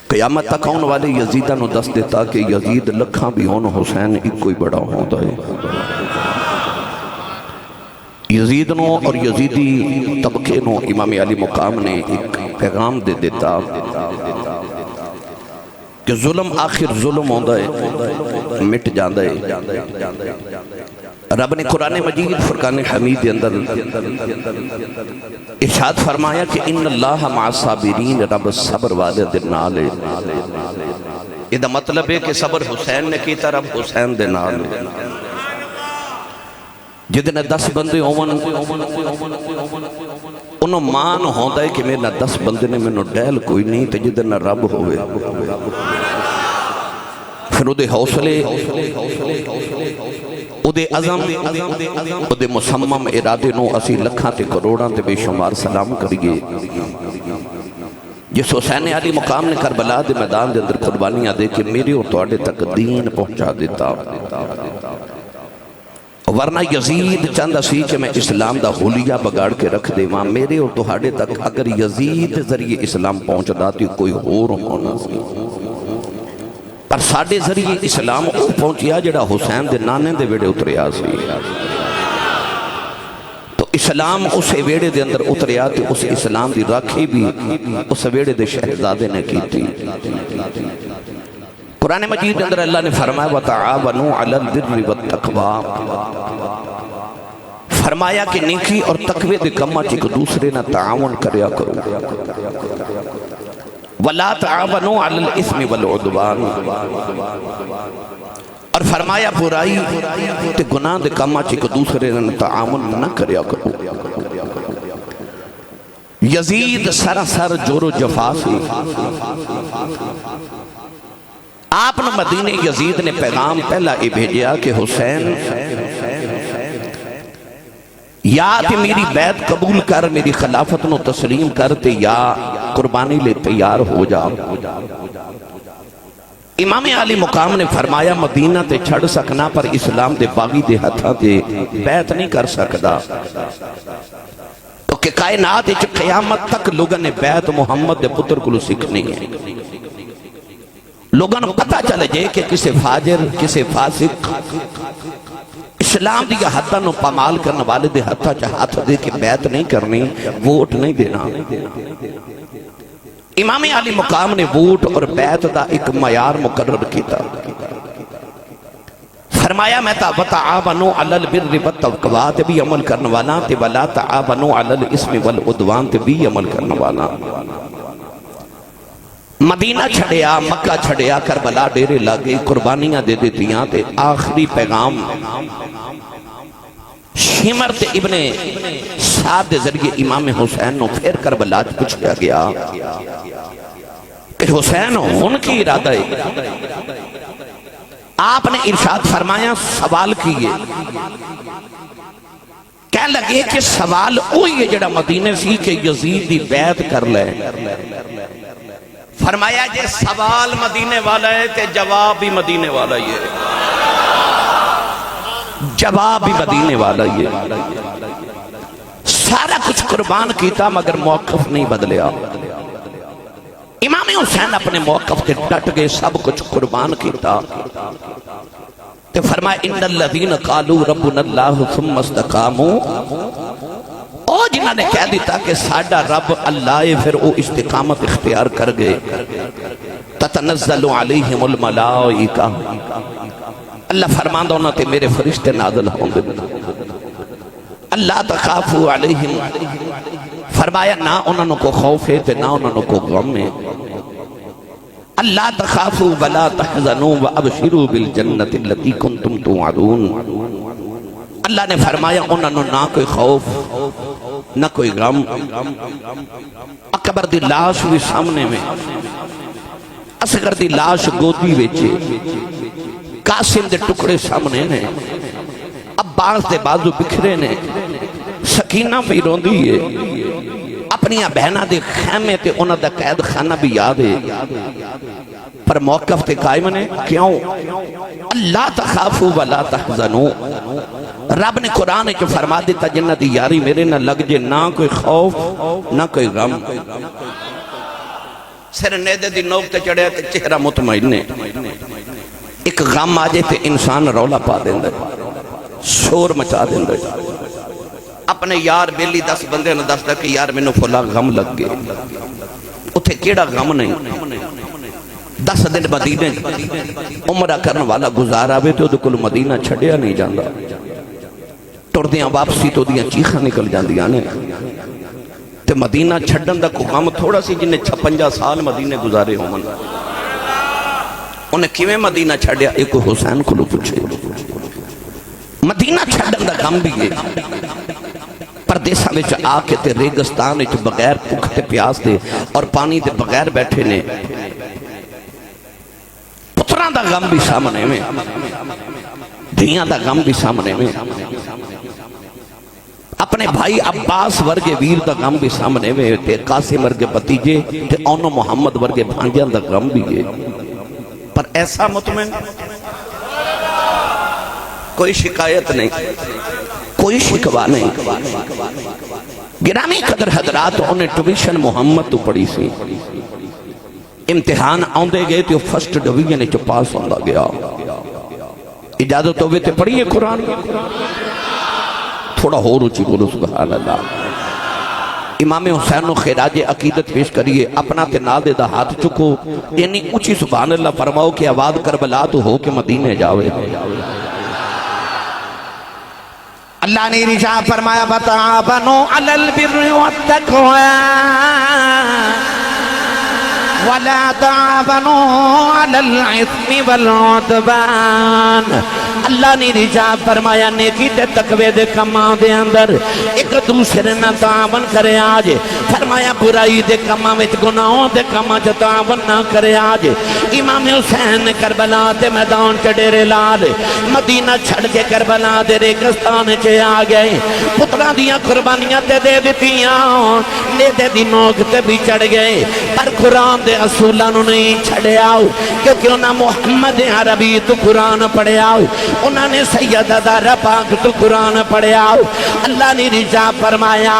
قیامت تک آن والے یزیدہ نو دس دیتا کہ یزید لکھاں بھی ہون حسین ایک کوئی بڑا ہوتا ہے۔ یزید نو اور یزیدی طبقے نو امام علی مقام نے ایک پیغام دے دیتا کہ ظلم آخر ظلم ہوندہ ہے، مٹ جاندہ ہے۔ رب نے قرآن مجید فرقان حمید کے اندر ارشاد فرمایا کہ ان اللہ مع الصابرین، رب صبر والے دن نال ہے۔ یہ دا مطلب ہے کہ صبر حسین نے کیتا، رب حسین دے نال ہے۔ جدنے 10 بندے ہوون انہوں مان ہوندہ ہے کہ میرے 10 بندے نے میں ڈیل کوئی نہیں تے جدنے رب ہوئے، پھر ادھے حوصلے، ادھے عظم، ادھے مسمم ارادے نو اسی لکھاں تے کروڑاں تے بے شمار سلام کریے۔ جس حسین علی مقام نے کربلا دے میدان دے اندر قربانیاں دے کہ میرے اور توڑے تک دین پہنچا دیتا، ورنہ یزید چاندہ سی کہ میں اسلام دا حلیہ بگاڑ کے رکھ دے وہاں میرے اور توڑے تک اگر یزید ذریعے اسلام پہنچ داتی کوئی اور ہونا سی، پر ساڑھے ذریعے اسلام او پہنچیا جڑا حسین دے نانے دے ویڑے اتریا سی۔ تو اسلام اسے ویڑے دے اندر اتریا تو اس اسلام دی راکھی بھی اس ویڑے دے شہزادے نے کی تھی۔ قرآن مجید اندر اللہ نے فرمایا وَتَعَاوَنُوا عَلَى الْبِرِّ وَالتَّقْوَىٰ، فرمایا کہ نیکی اور تقوی دے کمہ چک دوسرے نہ تعاون کریا کرو، وَلَا تَعَاوَنُوا عَلَى الْإِثْمِ وَالْعُدْوَانِ، اور فرمایا برائی تے گناہ دے کمہ چک دوسرے نہ تعاون نہ کریا کرو۔ یزید سراسر جور و جفا سی، آپ نے مدینہ یزید نے پیغام پہلا یہ بھیجیا کہ حسین یا کہ میری بیعت قبول کر، میری خلافت نو تسلیم کرتے، یا قربانی لے تیار ہو جا۔ امام علی مقام نے فرمایا مدینہ تے چھڑ سکنا پر اسلام دے باغی دے ہتھاں تے بیعت نہیں کر سکدا، تو کہ کائنات قیامت تک لوگوں نے بیعت محمد دے پتر کو سکھنی ہے۔ لوگوں نے پتہ چلے جائے کہ کسے فاجر، کسے فاسق اسلام دیا حدہ نو پامال کرنے والے دے حدہ چاہت دے کہ بیعت نہیں کرنی، ووٹ نہیں دینا۔ امام علی مقام نے ووٹ اور بیعت دا ایک معیار مقرر کیتا، فرمایا میں وَتَعَاوَنُوا عَلَى الْبِرِّ وَالتَّقْوَىٰ تے بھی عمل کرنے والا تے وَلَا تَعَاوَنُوا عَلَى الْإِثْمِ وَالْعُدْوَانِ تے بھی عمل کرنے والا۔ مدینہ چھڑیا، مکہ چھڑیا، کربلا ڈیرے لگے، قربانیاں دے دیتیاں تے آخری پیغام شمر تے ابن سعد دے ذریعے امام حسین نو پھر کربلا پوچھا گیا کہ حسین ان کی ارادہ ہے؟ آپ نے ارشاد فرمایا سوال کیے، کہنے لگے کہ سوال اوہی ہے جڑا مدینہ سی کہ یزید دی بیعت کر لے۔ فرمایا جے سوال مدینے والا ہے تے جواب بھی مدینے والا ہی ہے، جواب بھی مدینے والا ہی ہے۔ سارا کچھ قربان کیتا مگر موقف نہیں بدلیا۔ امام حسین اپنے موقف تے ڈٹ گئے، سب کچھ قربان کیتا تے فرمایا ان الذین قالوا ربنا اللہ ثم استقاموا، او جنہاں نے کہہ دیتا کہ ساڈا رب اللہ ہے پھر وہ استقامت اختیار کر گئے، تتنزل علیہم الملائکہ، اللہ فرماندہ ہونا تے میرے فرشتے نازل ہوں گے، اللہ تخافوا علیہم، فرمایا نہ انہوں کو خوف ہے تے نہ انہوں کو غم ہے، اللہ تخافوا ولا تحزنوا وابشروا بالجنت التي کنتم توعدون، اللہ نے فرمایا انہوں نہ کوئی خوف نہ کوئی غم۔ اکبر دی لاش بھی سامنے میں، اصغر دی لاش گودی ویچے، قاسم دے ٹکڑے سامنے نے، عباس دے بازو بکھرے نے، سکینہ بھی روندی ہے، اپنی بہنہ دے خیمے تے انہ دا قید خانہ بھی یاد ہے، پر موقف تے قائم نے کیوں؟ اللہ تخافوا ولا تحزنوا، رب نے قرآن جو فرما دیتا جنہ دی یاری میرے نہ لگ جے، نہ کوئی خوف نہ کوئی غم۔ سر نیدے دی نوک تے چڑھیا تے چہرہ مطمئن نے ایک غم آجے تے انسان رولا پا دیں دے شور مچا دیں دے اپنے یار بیلی 10 بندے نے دس دا کہ یار میں نے فلا غم لگ گئے اتھے کیڑا غم نہیں 10 دن مدینے عمرہ کرنے والا گزارا بے تو کل مدینہ چھڑیا نہیں جاندہ ٹردیاں واپسی تو دیاں چیخاں نکل جاندیاں نے تے مدینہ چھڑن دا کو غم تھوڑا سی جنہیں 56 سال مدینے گزارے ہوں من انہیں کیویں مدینہ چھڑیا ایک حسین کو لو پوچھے مدینہ چھڑن دا غم بھی ہے پردیسہ میں آ کے تے ریگستان میں بغیر بھوک تے پیاس دے اور پانی دے بغیر بیٹھے نے پتران دا غم بھی سامنے میں دھیاں دا غم بھی سامنے میں اپنے بھائی عباس ورگے ویر دا غم بھی سامنے میں تے قاسم ورگے بتیجے تے اونو محمد ورگے بھانجیاں دا غم بھی ہے پر ایسا مطمئن کوئی شکایت نہیں کوئی شکوا نہیں گرامی قدر حضرات انہیں ٹویشن محمد تو پڑی سی امتحان آندے گئے تو فرسٹ ڈویژن چ پاس ہوندا گیا اجازت ہوئے تے پڑھیے قرآن تھوڑا ہو روچی بولو سبحان اللہ امام حسین و خراج عقیدت پیش کریے اپنا تے نال دا ہاتھ چکو یعنی اونچی سبحان اللہ فرماؤ کہ آواز کربلا تو ہو کے مدینے جاوے اللہ نے رجا فرمایا وتعاونوا علی البر والتقوی ولا تعاونوا علی الاثم والعدوان اللہ نے رجا فرمایا نیکی تے تقوی دے کماں دے اندر ایک دوسرے نہ تعاون کرے آج فرمایا برائی دے کماں وچ گناہوں دے کماں چ تعاون نہ کرے آج امام حسین کربلا دے میدان چ ڈیرے لا دے مدینہ چھڑ کے کربلا دے ریگستان چ آ گئے پتراں دیاں قربانیاں تے دے دتیاں نیدے دی نوک تے بھی چڑھ گئے پر قرآن دے اصولاں نوں نہیں چھڑیا کیونکہ انہاں محمد عربی تو قرآن پڑھیا انہوں نے سیدہ زہرا پاک تو قرآن پڑھیا اللہ نے رجا فرمایا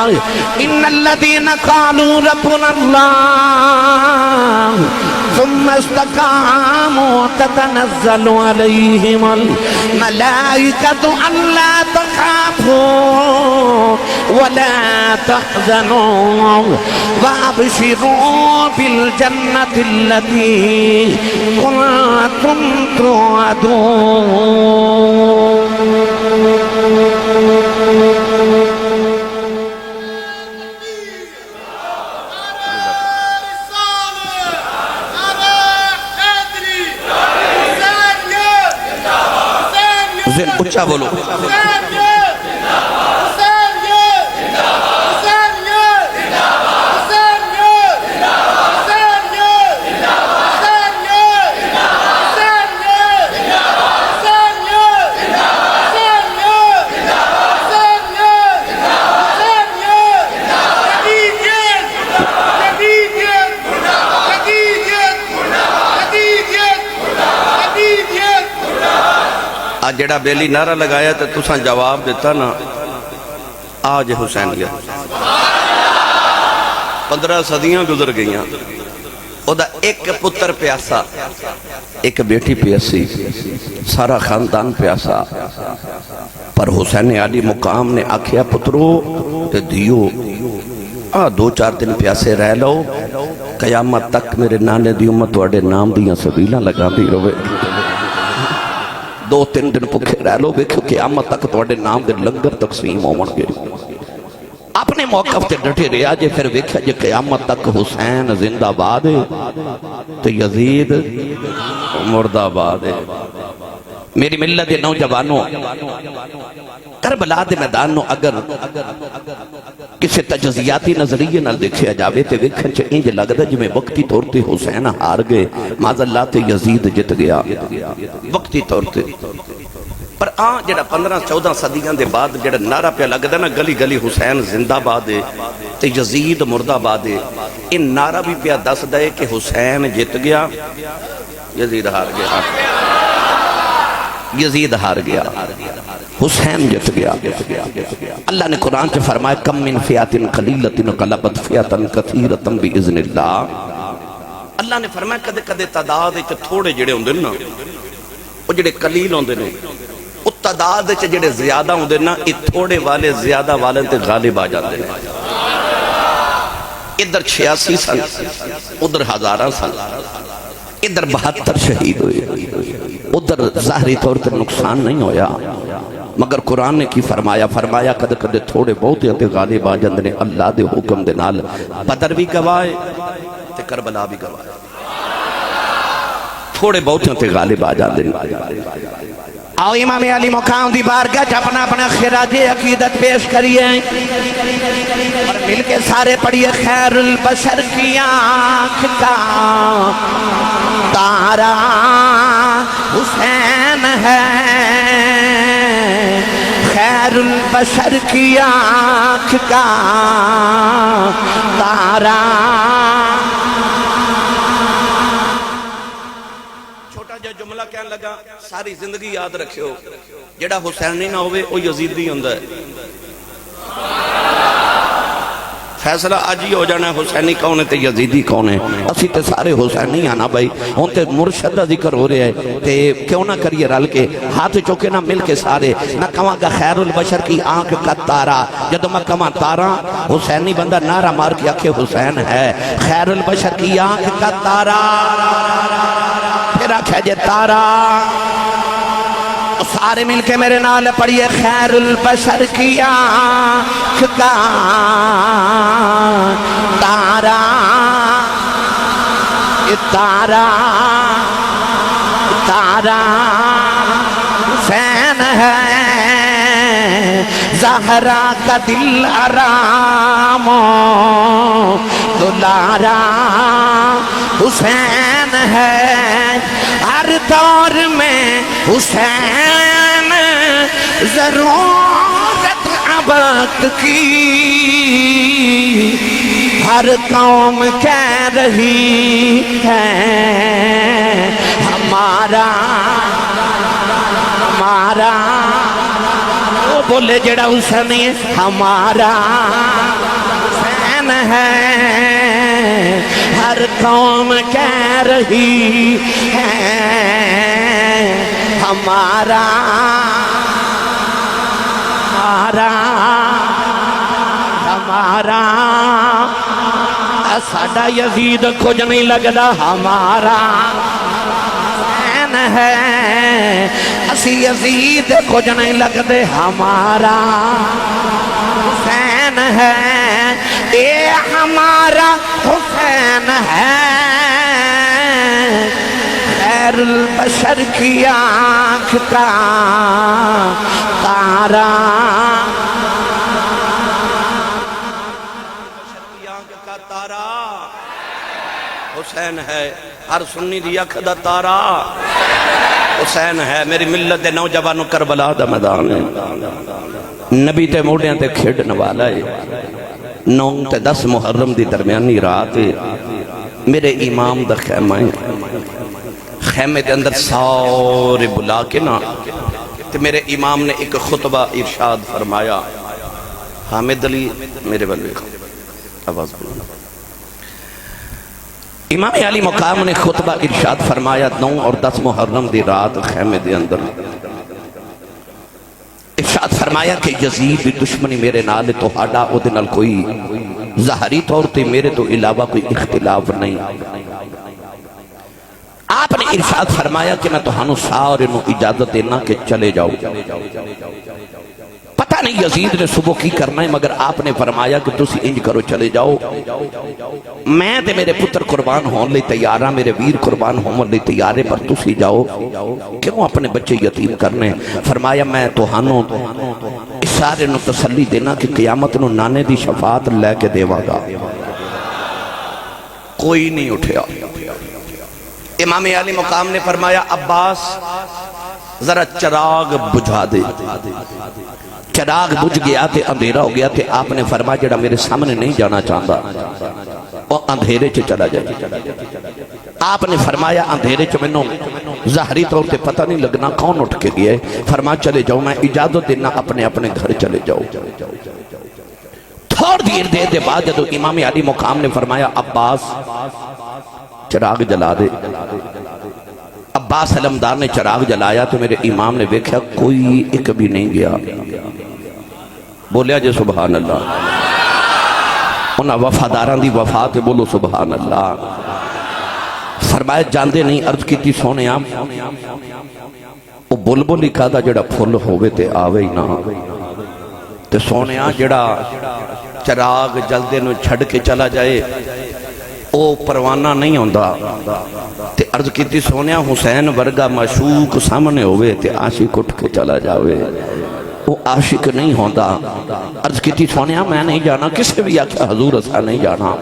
ان الذین قالوا ربنا اللہ ثم استقاموا تتنزل علیہم الملائکۃ الا تخافوا ولا تحزنوا وابشروا بالجنة التي كنتم توعدون حسین اچھا بولو آج جڑا بیلی نعرہ لگایا تو تساں جواب دیتا نا آج حسین گیا 15 صدیاں گزر گئیاں او دا ایک پتر پیاسا ایک بیٹی پیاسی سارا خاندان پیاسا پر حسین علی مقام نے آکھیا پترو تے دیو 2-4 دن پیاسے رہ لو قیامت تک میرے نانے دی امت وڈے نام دیاں سبیلاں لگا دی روے 2-3 دن پکھے رہ لو بیکھو قیامت تک توڑے نام دے لنگر تقسیم ہومن گے اپنے موقف تے ڈٹے رہا جے پھر ویکھا جے قیامت تک حسین زندہ باد تو یزید مردہ باد میری ملت نوجوانوں کربلا دے میدانوں اگر کسی تجزیاتی نظریے نہ دیکھیا جاوے تے ویکھن چ انج لگدا جویں وقتی طور تے حسین ہار گئے معاذ اللہ تے یزید جت گیا وقتی طور تے پر جڑا 15-14 صدیاں دے بعد جڑا نعرہ پہ لگدا نا گلی گلی حسین زندہ باد تے یزید مردہ باد ان نعرہ بھی پہ دس دے کہ حسین جت گیا یزید ہار گیا یزید ہار گیا حسین جت گیا اللہ نے قرآن سے فرمایا کم من فیات قلیلت غلبت فیات کثیرت باذن اللہ اللہ نے فرمایا کدے کدے تعداد وچ تھوڑے جڑے ہوندے نا او جڑے قلیل ہوندے نے او تعداد وچ جڑے زیادہ ہوندے نا اے تھوڑے والے زیادہ والے تے غالب آ جاندے نے ادھر 86 سن ادھر ہزاراں سن ادھر 72 شہید ہوئے ادھر ظاہری طور پر نقصان نہیں ہویا مگر قرآن نے کی فرمایا کد کد تھوڑے بہتے تے غالب آ جاندے نے اللہ دے حکم دے نال بدر بھی گواہ تے کربلا بھی گواہ تھوڑے بہتے تے غالب آ جاندے نے آؤ امام علی مقام دی بارگاہ اپنا اپنا خراج عقیدت پیش کریے اور مل کے سارے پڑھیے خیر البشر کی آنکھ کا تارا حسین ہے خیر البشر کی آنکھ کا تارا جملہ کہنے لگا ساری زندگی یاد رکھے ہو جڑا حسینی نہ ہوئے وہ یزیدی ہوندہ ہے فیصلہ آج ہی ہو جانا ہے حسینی کون ہے تے یزیدی کون ہے اسی تے سارے حسینی آنا بھائی ہون تے مرشدہ ذکر ہو رہے ہیں تے کیوں نہ کریے رل کے ہاتھ چوکے نہ مل کے سارے نہ کہاں گا خیر البشر کی آنکھ کا تارا جدو میں کہاں تارا حسینی بندہ نعرہ مار کے آکھے حسین ہے خیر البشر کی آنکھ کا تارا پھر آکھے جے تارا سارے مل کے میرے نال پڑھیے خیر البشر کی آنکھ کا تارا تارا تارا حسین ہے زہرا کا دل آرام دلارا حسین ہے ہر دور میں حسین ضرورت وقت کی ہر قوم کہہ رہی ہے ہمارا وہ بولے جڑا حسین ہے ہمارا حسین ہے ہر قوم کہہ رہی ہے ہمارا ساڈا یزید کچھ نہیں لگدا ہمارا حسین ہے اسی یزید کچھ نہیں لگدے ہمارا حسین ہے اے ہمارا حسین ہے خیر البشر کی آنکھ کا تارا حسین ہے ہر سنی دی اکھ دا تارا حسین ہے میری ملت دے نوجوانوں کربلا دا میدان ہے نبی تے موڑیاں تے کھیڑن والا ہے 9 تے 10 محرم دی درمیانی رات میرے امام دا خیمہ ہے خیمے دے اندر سارے بلا کے نا تے میرے امام نے ایک خطبہ ارشاد فرمایا حامد علی میرے بلوے آواز بلو امام علی مقام نے خطبہ ارشاد فرمایا 9 اور 10 محرم دی رات خیمے دے اندر ارشاد فرمایا کہ یزید دی دشمنی میرے نال تو ہاڈا او دے نال کوئی ظاہری طور تے میرے تو علاوہ کوئی اختلاف نہیں آپ نے ارشاد فرمایا کہ میں تو ہنو سارے نو اجازت دینا کہ چلے جاؤ پتہ نہیں یزید نے صبح کی کرنا ہے مگر آپ نے فرمایا کہ تسی انج کرو چلے جاؤ میں تے میرے پتر قربان ہون لئی تیارہ میرے ویر قربان ہون لئی تیارے پر تسی جاؤ کیوں اپنے بچے یتیم کرنے فرمایا میں تو ہنو اس سارے نو تسلی دینا کہ قیامت نو نانے دی شفاعت لے کے دیوا گا کوئی نہیں اٹھیا امام علی مقام نے فرمایا عباس ذرا چراغ بجھا دے چراغ بجھ گیا تے اندھیرا ہو گیا تے آپ نے فرمایا جڑا میرے سامنے نہیں جانا چاہتا وہ اندھیرے چ چلا جائے آپ نے فرمایا اندھیرے چ منوں ظاہری طور تے پتہ نہیں لگنا کون اٹھ کے گیا ہے فرمایا چلے جاؤ میں اجازت دینا اپنے اپنے گھر چلے جاؤ تھوڑ دیر دے بعد جدو امام علی مقام نے فرمایا عباس چراغ جلا دے۔ عباس علمدار نے چراغ جلایا تو میرے امام نے دیکھا کوئی ایک بھی نہیں گیا۔ بولیا جی سبحان اللہ۔ انہاں وفاداران دی وفا تے بولو سبحان اللہ۔ فرمایا جاندے نہیں، عرض کیتی سونے آپ وہ بلبل ہی کہا جڑا پھل ہوئے تے آوے ہی نہ، تے سونے جڑا چراغ جلدے نو چھڑ کے چلا جائے او پروانہ نہیں ہوندا۔ تے عرض کیتی سونے حسین ورگا معشوق سامنے ہوئے تے عاشق اٹھ کے چلا جاوے، وہ عاشق نہیں ہوندا۔ عرض کیتی سونے میں نہیں جانا، کسے بھی آکھا حضور اسا نہیں جانا،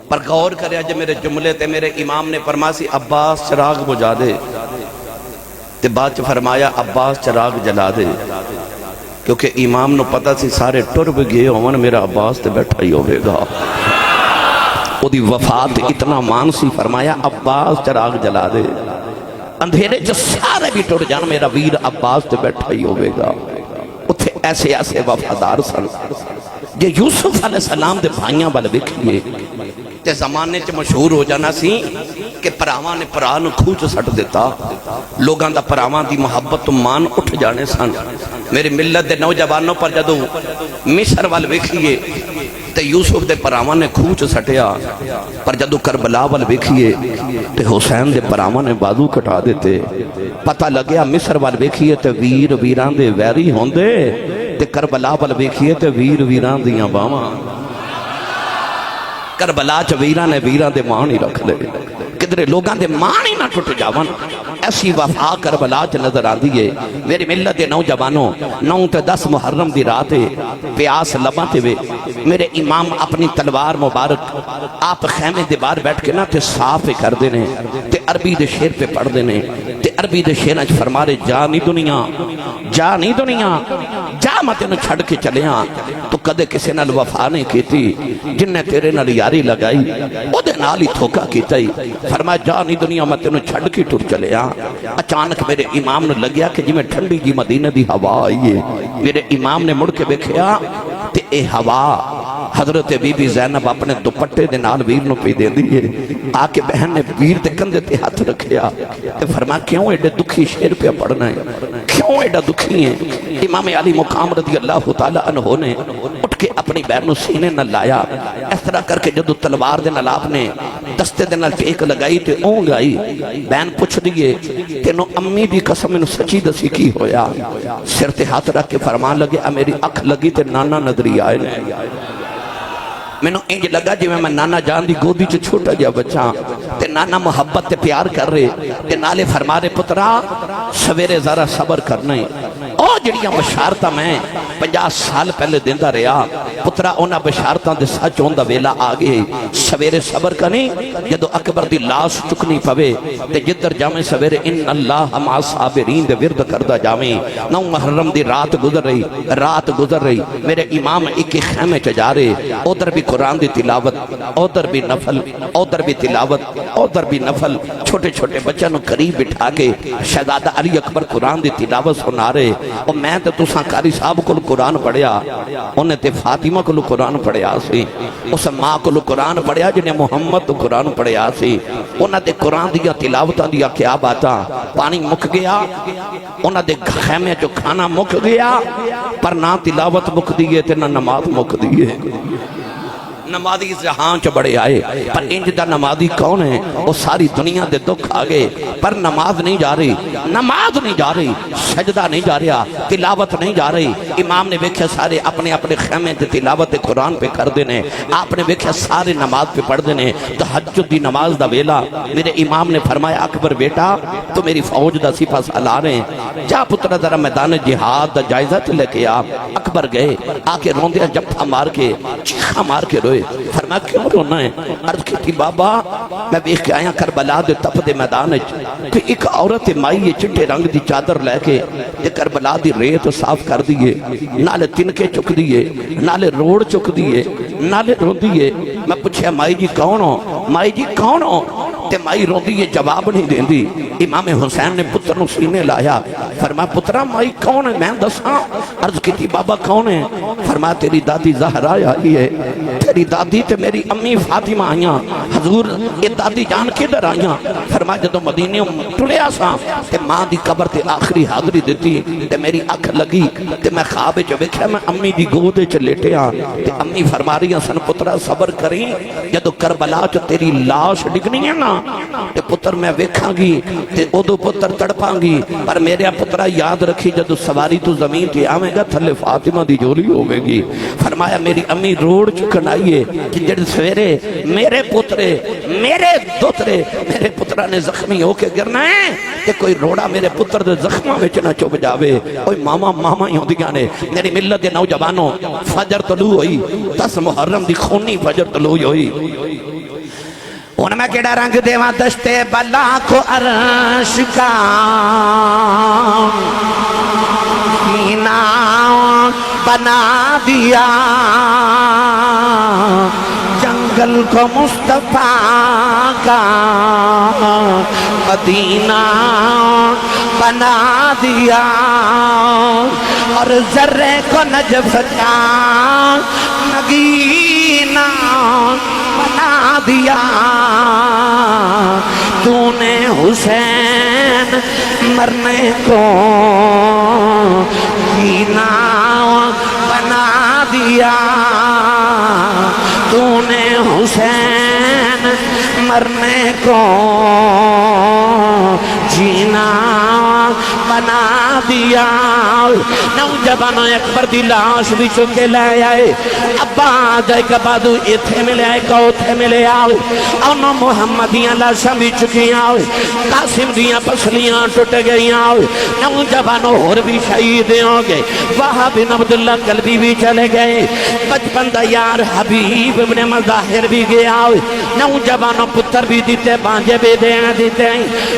پر غور کریا جے میرے جملے تے میرے امام نے فرماسی عباس چراغ بجھا دے، تے بعد فرمایا عباس چراغ جلا دے، کیونکہ امام نو پتہ سی سارے ٹرب گئے ہون میرا عباس تے بیٹھا ہی ہوئے گا۔ وہ دی وفات اتنا مان سی، فرمایا عباس چراغ جلا دے، اندھیرے جو سارے بھی ٹر جان میرا ویر عباس تے بیٹھا ہی ہوئے گا۔ اتھے ایسے ایسے وفادار سن۔ یہ یوسف علیہ السلام دے بھائیاں والے وکھیے تے زمانے چ مشہور ہو جانا سی کہ پراواں نے پرا نو کھوچ سٹ دیتا، لوگاں دا پراواں دی محبت تو مان اٹھ جانے سن۔ میرے ملت دے نوجوانوں پر جدو مصر وال ویکھیے تے یوسف دے پراواں نے کھوچ سٹیا، پر جدو کربلا وال ویکھیے تے حسین دے پراواں نے بازو کٹا دیتے۔ پتہ لگیا مصر وال ویکھیے تے ویر ویران دے ویری ہوندے، تے کربلا وال ویکھیے تے ویر ویران دیاں باواں۔ کربلا چ ویران نے ویران دے مان ہی رکھ لے، کدھرے لوگاں دے مان ہی نہ ٹوٹ جاون۔ ایسی وفا کربلا چ نظر آندی ہے۔ میری ملت دے نوجوانوں، 9 تے 10 محرم دی رات پیاس لباں تے وے میرے امام اپنی تلوار مبارک آپ خیمے دے باہر بیٹھ کے نہ تے صاف کر دینے تے عربی دے شعر پہ پڑھ دینے تے عربی دے شعراں چ فرما رہے جا نہیں دنیا، جا نہیں دنیا، جا میں تینوں چھڑ کے چلیاں، تو کدے کسے نال وفا نہیں کیتی، جن نے تیرے نال یاری لگائی او دے نال ہی دھوکا کیتا ہی۔ فرمایا جا نہیں دنیا میں تینوں چھڑ کے ٹر چلیاں۔ اچانک میرے امام نے لگیا کہ جی میں ٹھنڈی جی مدینہ دی ہوا آئی ہے۔ میرے امام نے مڑ کے دیکھیا تے اے ہوا حضرت بی بی زینب اپنے دوپٹے دے نال ویر نو پی دے دیئے۔ آکے بہن نے ویر دے کندھے تے ہاتھ رکھیا تے فرمایا کیوں ایڈے دکھی شعر پہ پڑھنا ہے، کیوں ایڈا دکھی ہے؟ امام علی مقام رضی اللہ تعالیٰ عنہ نے اٹھ کے اپنی بہن نو سینے نہ لایا، اس طرح کر کے جدو تلوار دے نال آپ نے دستے دے نال ٹیک لگائی تے اون گائی۔ بہن پوچھ دیئے تینو امی دی قسم انو سچی دسی کی ہویا؟ سر تے ہاتھ رکھ کے فرمان لگے میری اکھ لگی تے نانا نظری آئے نے۔ میں نے انج لگا جی میں نانا جان دی گودی چ چھوٹا جا بچہ تے نانا محبت تے پیار کر رہے تے نالے فرما رہے پترا سویرے ذرا صبر کرنا ہے۔ او جڑیاں بشارتاں میں 50 سال پہلے دیندہ رہا پترا انہاں بشارتاں دے سچ ہوندا ویلا آگے، سویرے صبر کرنی جدو اکبر دی لاش چکنی پوے تے جدر جامیں سویرے ان اللہ مع صابرین دے ورد کردہ جامیں۔ 9 محرم دی رات گزر رہی میرے امام ایک خیمے چ جا رہے، ادھر بھی قرآن دی تلاوت، ادھر بھی نفل، ادھر بھی تلاوت، ادھر بھی نفل، چھوٹے چھوٹے بچوں نو قریب بٹھا کے شہزادہ علی اکبر قرآن دی تلاوت سنا رہے۔ اور میں تے تساں قاری صاحب کو قرآن پڑھیا، انہیں تے فاطمہ کو قرآن پڑھیا سی، اس ماں کو قرآن پڑھیا جنہیں محمد تو قرآن پڑھیا سی۔ انہیں تے قرآن دیا تلاوتاں دیا کیا باتاں، پانی مک گیا، انہیں تے خیمے جو کھانا مک گیا، پر نہ تلاوت مک دیئے تے نہ نماز مک دیئے۔ نمازی جہاں چ بڑے آئے پر انج دا نمازی کون ہے؟ وہ ساری دنیا دے دکھ آگے پر نماز نہیں جا رہی، نماز نہیں جا رہی، سجدہ نہیں جا رہا، تلاوت نہیں جا رہی۔ امام نے دیکھا سارے اپنے اپنے خیمے تے تلاوت قرآن پہ کر دینے، آپ نے دیکھا سارے نماز پہ پڑھ دینے۔ تہجد دی نماز دا ویلا میرے امام نے فرمایا اکبر بیٹا تو میری فوج دا سپاہ سالار ہیں، جا پتر ذرا میدان جہاد دا جائزہ لے کے آ۔ اکبر گئے، آ کے روندیا جپا مار کے چیخا مار کے روئے۔ فرمایا کیوں رونا ہے؟ عرض کی تھی بابا میں دیکھ کے آیا کربلا دے تپ دے میدان کہ ایک عورت مائی چٹے رنگ دی چادر لے کے کربلا دی ریت صاف کر دیئے، نالے تنکے چک دیئے، نالے روڑ چک دیئے، نالے رو دیئے۔ میں پوچھا مائی جی کون ہو؟ مائی جی کون ہو؟ تے مائی رو دیئے، جواب نہیں دیں دی۔ امام حسین نے پتر نو سینے لایا، فرمایا پترہ مائی کون ہے؟ میں دساں۔ عرض کی تھی بابا کون ہے؟ فرمایا تیری دادی زہرا آئی ہے، تیری دادی تے میری امی فاطمہ آئیاں، حضور یہ دادی جان کدھر آئیاں؟ فرمایا جدوں مدینے ٹریا سا تے ماں دی قبر تے آخری حاضری دیتی تے میری اکھ لگی تے میں خواب وچ ویکھیا میں امی دی گود وچ لیٹیا تے امی فرما رہی سن پترا صبر کریں جدوں کربلا چ تیری لاش ڈگنی ہے نا تے پتر میں ویکھاں گی تے اودوں پتر تڑپاں گی پر میرے پترا یاد رکھی جدوں سواری تو زمین تے آویں گا تھلے فاطمہ دی جولی ہوے گی فرمایا میری امی روڑ چکن آئیے کہ جڑ سویرے میرے پترے میرے دوترے میرے پترا نے زخمی ہو کے گرنا ہے کہ کوئی روڑا میرے پتر دے زخمہ میں چنا چوب جاوے کوئی ماما ہی ہوندیاں نے میری ملت دے نوجوانوں فجر طلوع ہوئی 10 محرم دی خونی فجر طلوع ہوئی ان میں کیڑا رنگ دیواں دشتے بلا کو عرش کا سینہ بنا دیا جنگل کو مصطفیٰ کا مدینہ بنا دیا اور ذرے کو نجف کا نگینہ بنا دیا تو نے حسین مرنے کو جینا بنا دیا تو نے حسین مرنے کو جینا بنا دیا نوجوان اکبر دی لاش بھی چکے لے آئے ابا جائے کبادو ایتھے ملے آئے کوتھے ملے آئے اونا محمدیاں لاشاں بھی چکی آئے قاسم دیاں پسلیاں ٹوٹ گئی آئے نوجوان اور بھی شہید ہو گئے وہاں بن عبداللہ قلبی بھی چلے گئے بچپن دا یار حبیب ابن مظاہر بھی گیا نوجوانوں پتر بھی دیتے بانجے بھی دیتے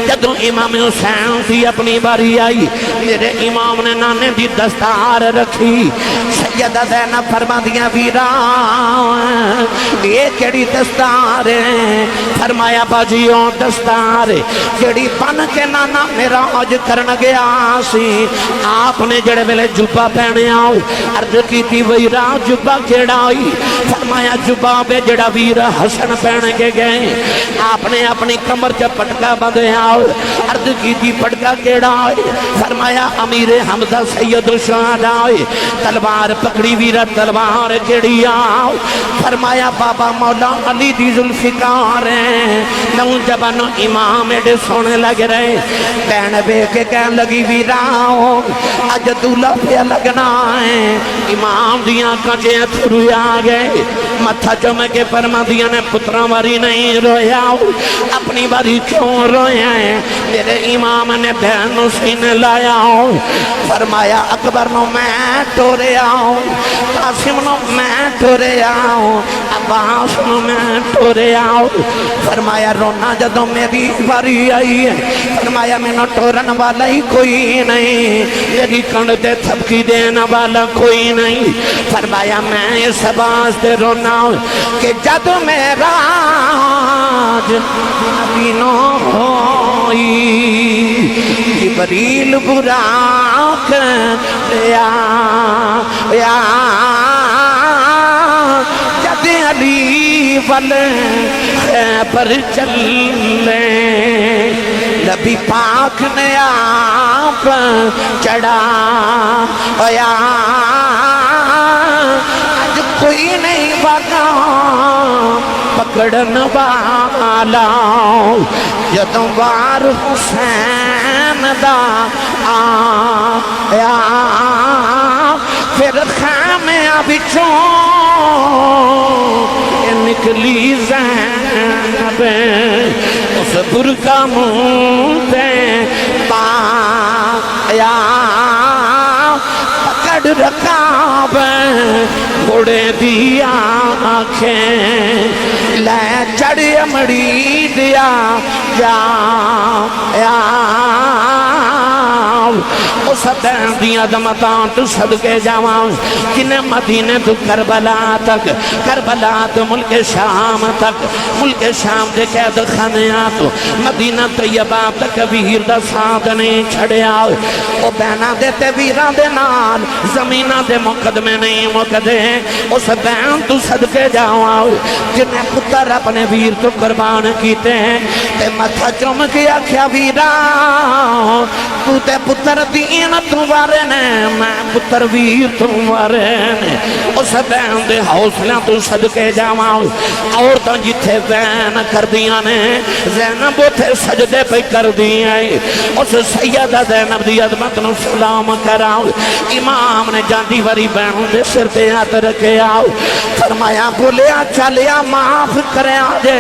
جدوں امام حسین تھی اپنی باری آئی میرے امام نے نانے دی دستار رکھی سیدہ زینب فرما دیا ویران یہ کیڑی دستار ہے فرمایا باجیوں دستار کیڑی بن کے نانا میرا آج کرن گیا سی آپ نے جڑے ویلے جبا پہنے آؤ عرض کی تھی ویرا جبا کیڑا آئی فرمایا جبا بے جڑا ویر حسن پہنے کے گئے آپ نے اپنی کمر سے پٹکا بندھے آؤ عرض کی تھی پٹکا کیڑا آئی فرمایا امیر حمزہ سید الشہداء تلوار پکڑی ویرہ تلوار کیڑی آؤ فرمایا بابا مولا علی دی ذوالفقار ہیں نوجوان امام ایڈے سونے لگ رہے بہن بے کے کہن لگی ویراؤ اج دولہ پہ لگنا ہے امام دیاں کجے تھرو آگئے متھا چمے کے فرما دیا نے پترہ واری نہیں رویا اپنی باری کیوں رویا ہے میرے امام نے بہنوں سینے لایا فرمایا اکبر نو میں ٹورے آؤں قاسم نو میں ٹورے آؤں عباس نو میں ٹورے آؤں فرمایا رونا جدوں میری باری آئی ہے فرمایا میں نو ٹورن والا ہی کوئی نہیں میری کنڈ دے تھپکی دینا والا کوئی نہیں فرمایا میں اس باز دے رونا کہ جد میرا نبینو ہوئی جبریل براک یا جد علی ول خیبر چلے نبی پاک نے آپ چڑھا یا آج کوئی نہیں بگا پکڑن والا جدوں وار حسین دا آیا پھر خیمیاں بچوں نکلی زینب اس برکا منہ تے پایا پکڑ رکاب گھوڑے دیا آنکھیں لے چڑھ امڑی دیا جا اس دین دی عظمتاں تو صدقے جاواں جنہیں مدینے تو کربلا تک، کربلا تو ملک شام تک، ملک شام دے قید خانیاں تو مدینہ طیبہ تک ویر دا ساتھ نہیں چھڑیا، او بہنا دے تے ویراں دے نال زمینہ دے مقدمے نہیں مقدے، اس بہن تو صدقے جاواں جنہیں پتر اپنے ویر تو قربان کیتے ہیں تے متھا چوم کے آکھیا ویراں تو تے پتر دین تمہارے نے میں پتر ویر تمہارے نے، اس بہن دے حوصلہ تو صدقے جاواں عورتاں جتھے بہن کر دیاں نے زینب اٹھے سجدے پہ کر دیاں اس سیدہ زینب دی عظمت نو سلام کراؤ، امام نے جاندی وری بہن دے سر پہ ہاتھ رکھے آؤ، فرمایا بولیا چلیا معاف کرے آجے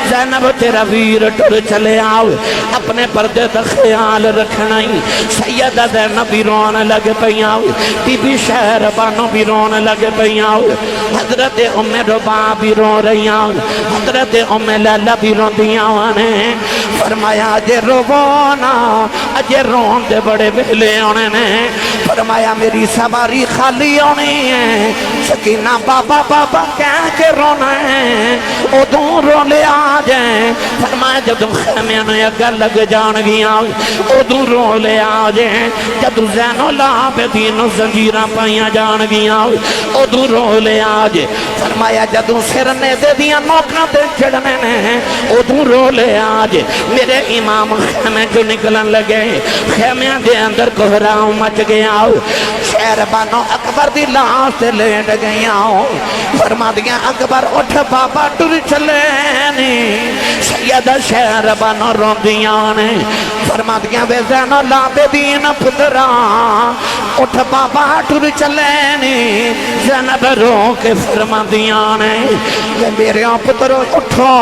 زینب تیرا ویر ٹر چلے آؤ، اپنے پردے دا خیال رکھنا ہی، سیدہ زینب بھی رونے لگ پیاؤ، بی بی شہر بانو بھی رونے لگ پیاؤ، حضرت ام ربا بھی رو رہی آؤ، حضرت ام لیلہ بھی رو دیاں نے، فرمایا اجے رونا اجے رون دے بڑے بہلے ہونے نے، فرمایا میری سواری خالی ہونی ہے، سکینہ بابا بابا کہہ کے رونا ہے، ادھوں رو لے آجیں، فرمایا جدوں خیمیاں نے اگر لگ جان گیا ادھوں رو لے آجیں، جدوں زین العابدین زنجیرہ پائیاں جان گیا ادھوں رو لے آجیں، فرمایا جدوں سرنے دے دیا نوکنا دے چڑھنے نے ادھوں رو لے آجیں، میرے امام خیمے جو نکلن لگے خیمیاں دے اندر کوہراؤں مچ گیا، شہر بانو اکبر دی لاش سے لیٹ گیا، فرما دیا اکبر اٹھ بابا ٹر چلے نی، سیدہ شہر بانو رو دیاں نے، فرما دیا بے زین العابدین پترا اٹھ بابا ٹر چلے نی، زینب رو کے فرما دیا نے کہ میرے پترو اٹھو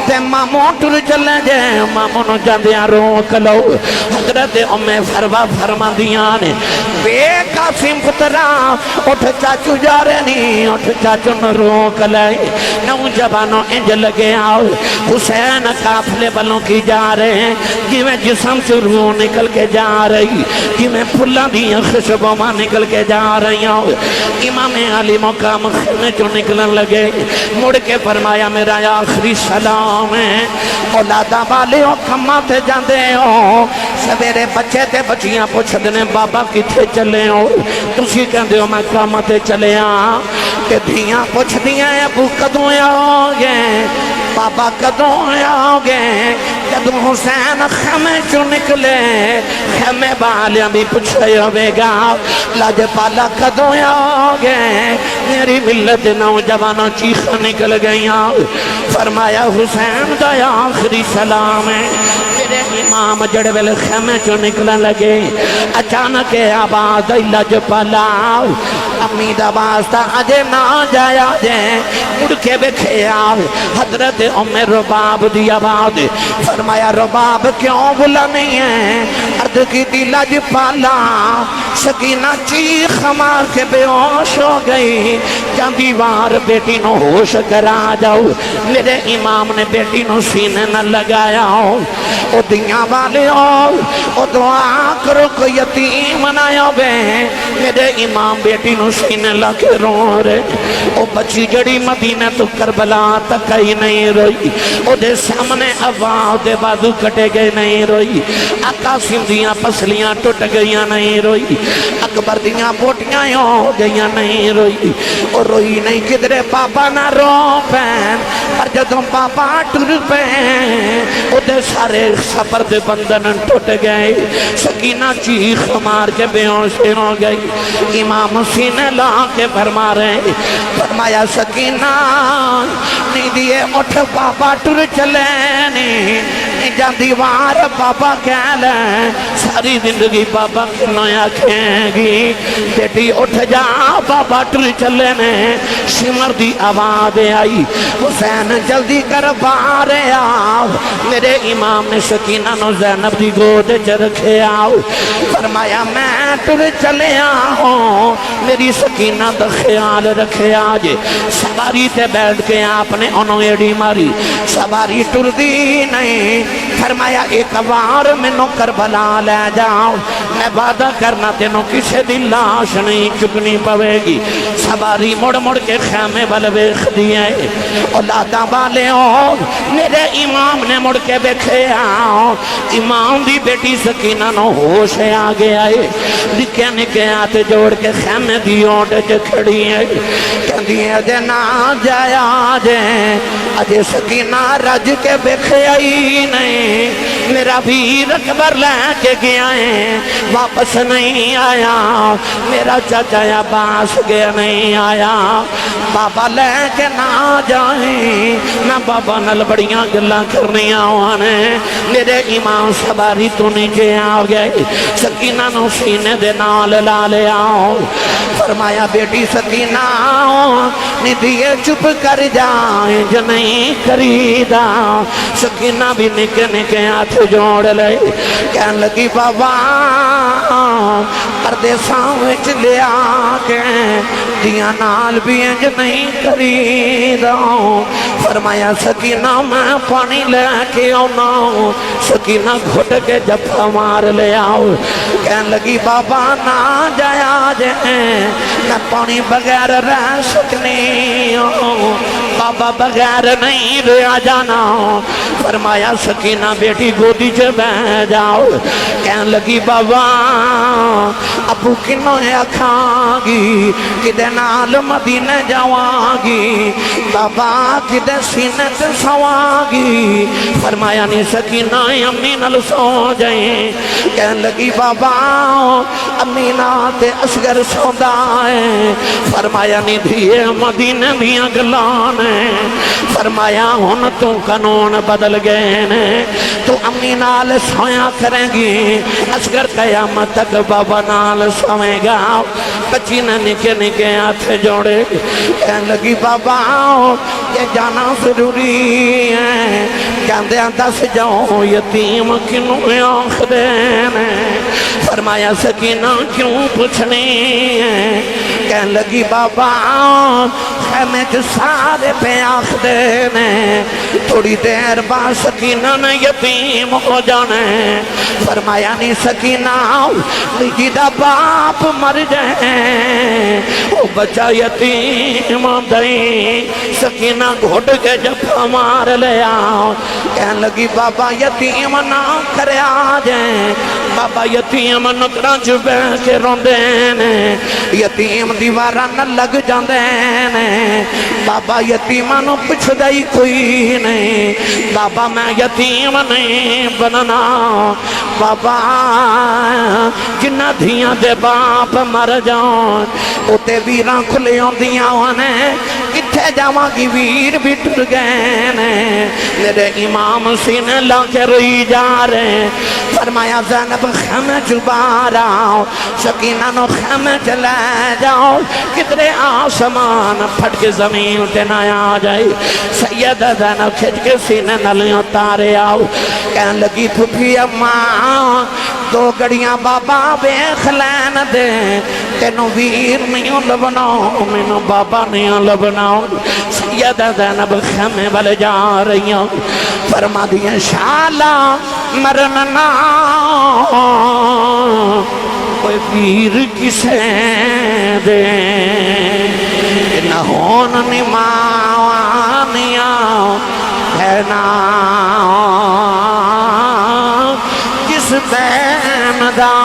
تے مامو ٹر چلے جے، مامو نو جاندیاں روک لو، حضرت ام فروا فرما دیا نے بے قاسم پترا اٹھ چاچو جا رہے نہیں، اٹھ چاچو نو روک لائے، نوجوانوں انج لگے آؤ، حسین قافلے والوں کی جا رہے ہیں، جویں جسم سے روح نکل کے جا رہی، جویں پھلاں دیاں خوشبواں نکل کے جا رہی ہوں، امام علی مقام خیمے جو نکلن لگے، مڑ کے فرمایا میرا آخری سلام ہے، اولاداں والے ہو کماں تے جاندے ہو، سویرے بچے تے بچیاں پوچھ دنے بابا کتھے چلے ہو، تسی کہندے ہو میں کام تے چلے ہاں، کہ دھیاں پوچھ دیاں ابو کدوں آؤ گے، بابا کدوں آؤ گے، جدوں حسین خیمے چو نکلے، خیمے والیاں بھی پوچھے ہوئے گا، لاج پالا کدوں آؤ گے، میری ملت نوجوانوں چیخ نکل گئیاں، فرمایا حسین دا آخری سلام ہے، میرے امام جڑ ویل خیمے چو نکلن لگے، اچانک آواز لاج پالا امی دا واسطہ اجے نہ جایا جے، مڑ کے بکھیا حضرت ام رباب دی آواز، فرمایا رباب کیوں بلا نہیں ہے، عرض کی دی لاج پالا، سکینہ چیخ مار کے بے ہوش ہو گئی، جاندی وار بیٹی نو ہوش کرا جاؤ، میرے امام نے بیٹی نو سینے نہ لگایا ہو، او دیاں والے ہو، او دعا کرو کو یتیم نہ بے، میرے امام بیٹی نو سینے لگے رو رہے، او بچی جڑی مدینہ تو کربلا تک ہی نہیں روئی، او دے سامنے آواز دے بازو کٹے گئے نہیں روئی، قاسم دیاں پسلیاں ٹوٹ گئیاں نہیں روئی، اکبر دیاں بوٹیاں ہو گئیاں نہیں روئی، او روئی نہیں کدرے پاپا نہ رو پین، پر جدوں پاپا ٹر پین، او دے سارے سفر دے بندن ٹوٹ گئے، سکینہ چیخ مار کے بے ہوش ہو گئی، امام سینے لا کے فرما رہے، فرمایا سکینہ نہیں دیئے اٹھ بابا ٹر چلے نہیں جاندی وار بابا کہہ لیں، ساری زندگی بابا کنوں آکھیں گی، بیٹی اٹھ جا بابا ٹر چلے نے، سمر دی آواز آئی، حسین جلدی کر باہر آؤ، میرے امام نے سکینہ نو زینب دی گود چ رکھے آؤ، فرمایا میں ٹر چلے آؤں، میری سکینہ دا خیال رکھے آج، سواری تے بیٹھ کے آپ نے انہوں ایڈی ماری، سواری ٹر دی نہیں، فرمایا ایک بار مینوں کربلا لے جاؤ، میں وعدہ کرنا تینوں کسے دی لاش نہیں چکنی پوے گی۔ سواری مڑ مڑ کے خیمے ول ویکھدی ہے، اولاداں والیوں میرے امام نے مڑ کے ویکھیا، امام دی بیٹی سکینہ نو ہوش آ گیا ہے، نکے نکے ہاتھ جوڑ کے خیمے دی اوٹ چ کھڑی ہے، کہندی ہے اجے نہ جایا جے، اجے سکینہ رج کے ویکھیا ہی نہیں، میرا ویر اکبر لے کے گیا ہے واپس نہیں آیا، میرا چاچا عباس گیا نہیں آیا، بابا لے کے نہ جائیں، میں بابا نال بڑیاں گلاں کرنیاں ہونے، میرے امام سواری تو نیچے آ گئے، سکینہ نو سینے دے نال لا لیا، فرمایا بیٹی سکینہ ندیے چپ کر جائیں جو نہیں کریدا، سکینہ بھی نکے نکے ہاتھ جوڑ لے، کہن لگی بابا پردیساں وچ لیا کے دیا نال بھی انج نہیں کریدا، فرمایا سکینہ میں پانی لے کے آنا، سکینہ گھٹ کے جفا مار لے آؤ، کہن لگی بابا نہ جایا جے میں پانی بغیر رہ سکنی ہوں، بابا بغیر نہیں رہ جانا، فرمایا سکینہ بیٹی گودی چ بہ جاؤ، کہن لگی بابا ابو کنوں آکھاں گی کدے نال مدینے جاواں گی، بابا کدے سینے تے سواں گی، فرمایا نہیں سکینہ امی نال سو جائیں، کہن لگی بابا امی نال تے اصغر سوندا ہے، فرمایا نہیں دھیے مدینے دیاں گلاں نے، فرمایا ہن تو قانون بدل گئے نے، تو امی نال سویا کریں گی، اصغر قیامت تک بابا نال سوئے گا، بچی نے نکے نکے ہاتھ جوڑے، کہنے لگی بابا یہ جانا ضروری ہے، کہندے دس جاؤ یتیم کنوں آنکھ دینے، فرمایا سکینہ کیوں پوچھنی ہے، کہنے لگی بابا خیمے جو سارے پہ آنکھ دینے، تھوڑی دیر بعد سکینہ نے یتیم ہو جانے، فرمایا نہیں سکینہ جیدہ باپ مر جائیں وہ بچہ یتیم دیں، سکینہ گھٹ کے جفا مار لیا، کہنے لگی بابا یتیم نہ کرے آ جائیں، بابا یتیم نکرہ چبے کے روندے، یتیم دیوارہ نہ لگ جاندے، بابا یتیمہ نو پچھ دائی کوئی نہیں، بابا میں یتیم نہیں بننا، بابا جنہ دھیاں دے باپ مر جان اتے ویراں کھلے ہوندیاں ہونے، کتھے جاواں گی ویر بھی ٹر گئے نے، میرے امام سینے لا کے روئی جا رہے، فرمایا زینب خیمے چبا رہا، سکینہ نو خیمے چلے جاؤ، کتنے آسمان پھٹ کے زمین تے نہ آ جائے، سیدہ زینب کھچ کے سینے نلیوں تارے آؤ، کہنے لگی پھپھی اماں دو گڑیاں بابا بیخ لین دے، تینوں ویر نہیں لبناؤ مینوں بابا نہیں لبناؤ، سیدہ زینب خیمے والے جا رہی ہوں، فرما دیا شالا مرننا کوئی ویر کسے دے، نہ ہون نماوانیاں ہے نا جس بین دا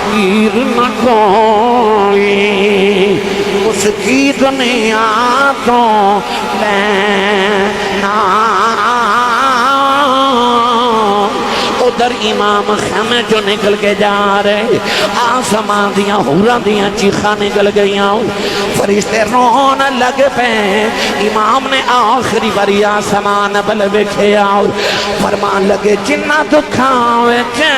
ویر نہ کوئی، اس کی دنیا تو لینا، ادھر امام خیمے جو نکل کے جا رہے، آسمان دیاں حوراں دیاں چیخاں نکل گئیاں، فرشتے رونا لگ پے، امام نے آخری باری آسمان بل بکھیا، فرمان لگے جنہ دکھاں وچے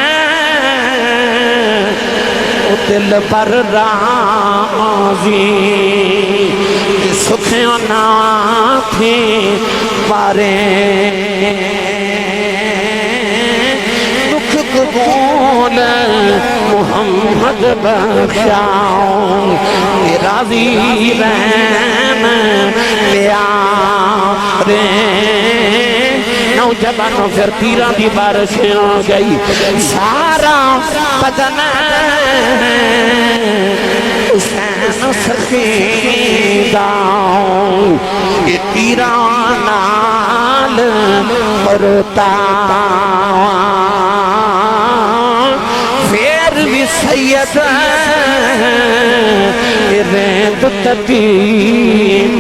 دل پر راضی، سکھیوں نہ تھی بارے، دکھ قبول محمد بخشاؤ، راضی رہن پیارے، نوجوانوں پھر تیران دی بارش ہو گئی سارا بدن حسین سخیدہ یہ تیران نال مرتا پھر بھی سید ریت تبیب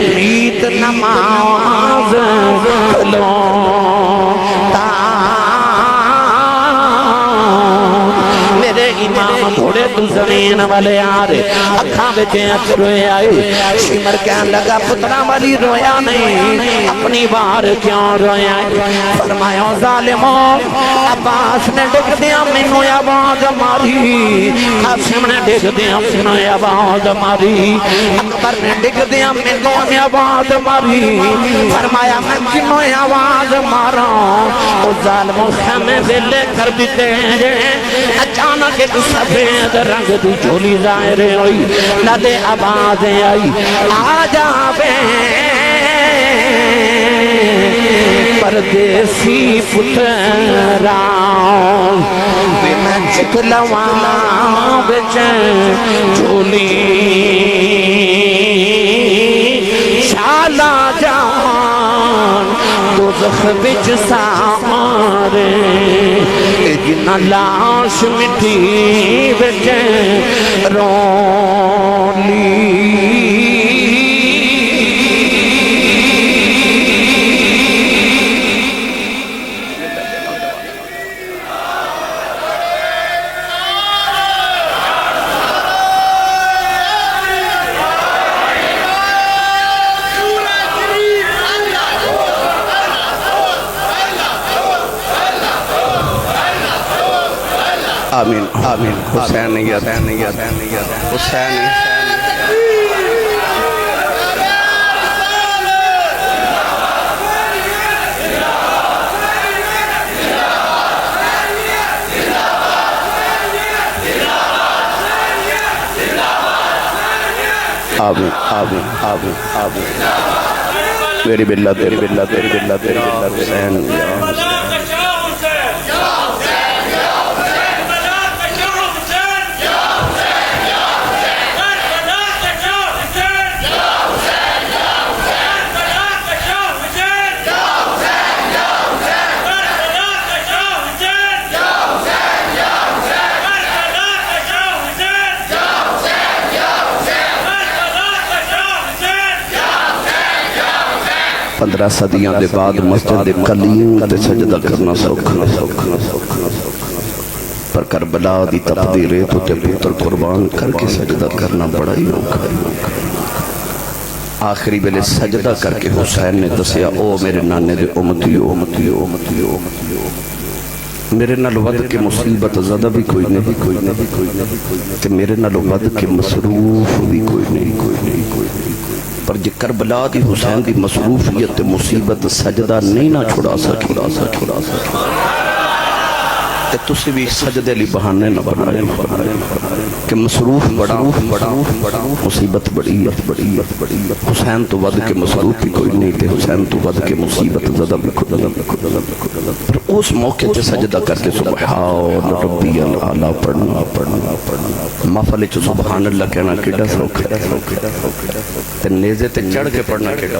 میت نماز کھلوتا میرے امام تھوڑے تو زمین والے آرے اکھاں بچے اچھروے آئے شمر کہنے لگا پترہ والی رویا نہیں اپنی بار کیوں رویا فرمایا ظالموں عباس نے ڈگ دیا منو آواز ماری قاسم نے ڈگ دیا منو آواز ماری اکبر نے ڈگ دیا منو آواز ماری فرمایا میں کنو آواز مارا اس ظالموں خیمے دلے کر دیتے ہیں اچانک ایک سفید رنگ دی جھولی ظاہر ہوئی لدے آوازیں آئی آجا بے پردیسی پترا بے میں چکلواں بچیں جھولی شالا جان دوزخ بچ سامارے جنہ لاش مٹی بچیں رولی آمین آمین حسینیت حسینیت آمین آمین آمین آمین میری بلّہ تیری بلّہ تیری بلّہ تیری بلّہ حسین پندرہ صدیاں دے بعد مسجد قلیم تے سجدہ کرنا سوکھنا پر کربلا دی تقدیر تو تے پتر قربان کر کے سجدہ کرنا بڑا ہی اوکھا ہے آخری بلے سجدہ کر کے حسین نے دسیا او میرے نانے دے امتیو میرے نال ود کے مصیبت زدہ بھی کوئی نہیں تے میرے نال ود کے مصروف بھی کوئی نہیں پر جی کربلا دی حسین دی مصروفیت مصیبت سجدہ نہیں نہ چھڑا سکتا تے تسی بھی سجدے لی بہانے نہ بنائے کہ مصروف بڑا مصیبت بڑی حسین تو ود کے مصروف بھی کوئی نہیں تے حسین تو ود کے مصیبت زدہ بھی پر اس موقع تے سجدہ کر کے سبحان ربی العالی پڑھنا محفل چ سبحان اللہ کہنا کیڑا سوکھا تے نیزے تے چڑھ کے پڑھنا کیڑا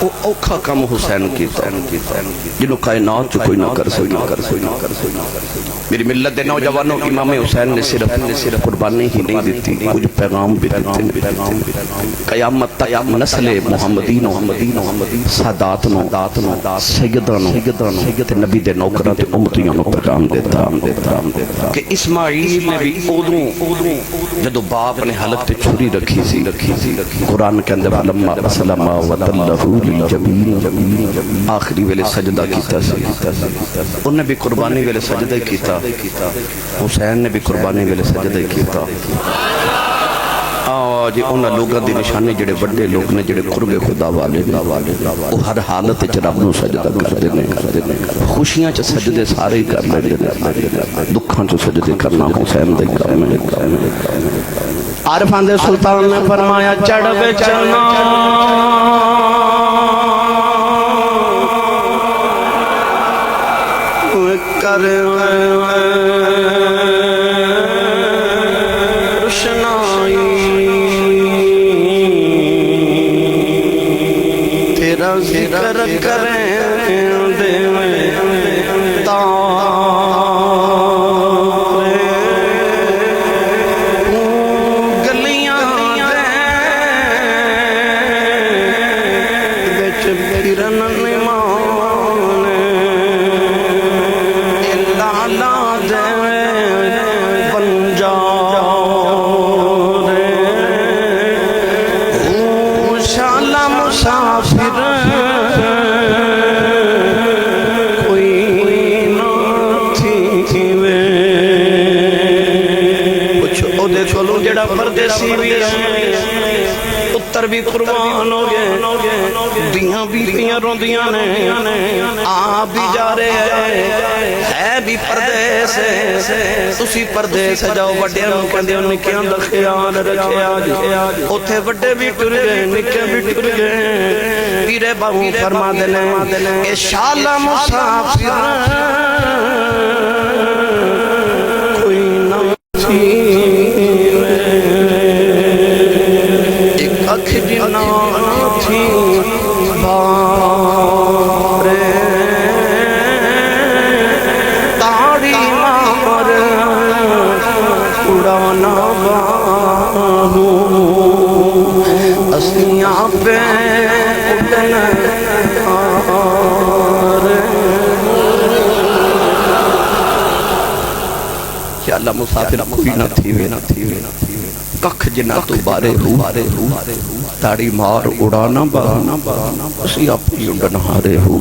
او اوکھا کم حسین کیتا جنہوں کائنات جو کوئی نہ کر سکتا میری ملت دے نوجوانوں امام حسین نے صرف قربانی ہی نہیں دیتی کچھ پیغام بھی دیتے قیامت تک نسل محمدین ساداتنوں سیدانوں نبی دے نوکران تے امتیوں نے پیغام دیتا کہ اسماعیل نے بھی اودوں جدو باپ نے حلق تے چھری رکھی سی قرآن کے اندر لما اسلم وتلہ للجبین آخری ویلے سجدہ کیتا انہیں بھی قربانی ویلے سجدہ کیتا حسین نے بھی قربانی ویلے سجدہ کیتا جی انہاں لوگاں دی نشانی جڑے بڑے لوگ نے جڑے قرب خدا والے وہ ہر حالت چ رب نو سجدہ کردے نے خوشیاں چ سجدے سارے ہی کر لیندے نے دکھاں چ سجدے کرنا حسین دے کام ہے عارفان دے سلطان نے فرمایا چڑھ بے چلنا کر روشنائی تیرا ذکر کریں دے گلیاں بچ پھرن مان لالا دے بن جاؤ شالا مسافر جڑا پردیسی بھی پتر بھی قربان ہو گئے دیاں بیویاں روندیاں نے آپ بھی جا رہے ہے بھی پردیس تسی پردیس جاؤ وڈے نوں کہندے ہو نکیاں دا خیال رکھیا جی اوتھے وڈے بھی ٹر گئے نکے بھی ٹر گئے پیرے باہو فرما دے اے شالا مسافر کوئی نہ تھی اکھ جنا تھی بارے تاڑی مار اڑانا باہو اسیاں پہ اڑن یا اللہ مسافر کوئی نہ تھی ککھ جنا تو بارے ہو تاڑی مار اڑانا باہو اسی اپنی اڑن ہارے ہو